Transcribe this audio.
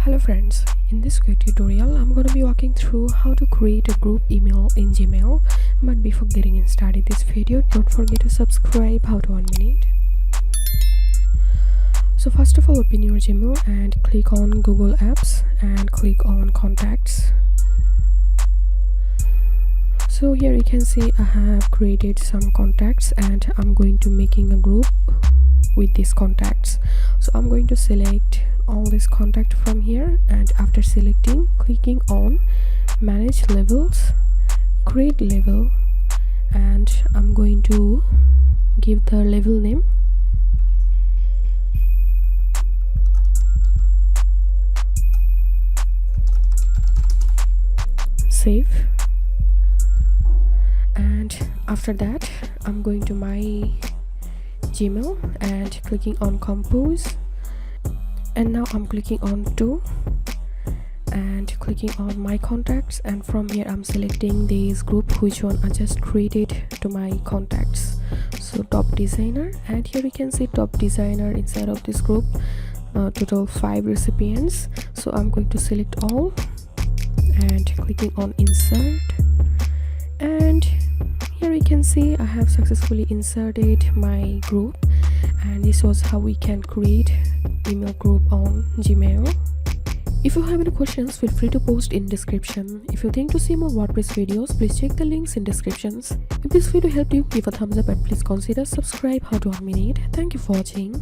Hello friends, in this quick tutorial I'm going to be walking through how to create a group email in Gmail. But before getting started this video, don't forget to subscribe. How to 1 minute. So first of all, open your Gmail and click on Google Apps and click on Contacts. So here you can see I have created some contacts and I'm going to making a group with these contacts. So I'm going to select all this contact from here, and after selecting, clicking on manage levels, create level, and I'm going to give the level name. Save. And after that I'm going to my Gmail and clicking on compose, and now I'm clicking on to and clicking on my contacts, and from here I'm selecting this group which one I just created to my contacts. So top designer, and here you can see top designer inside of this group, total 5 recipients. So I'm going to select all and clicking on insert, and here we can see I have successfully inserted my group, and this was how we can create email group on Gmail. If you have any questions, feel free to post in description. If you think to see more WordPress videos, please check the links in descriptions. If this video helped you, give a thumbs up and please consider subscribe. How to 1 minute. Thank you for watching.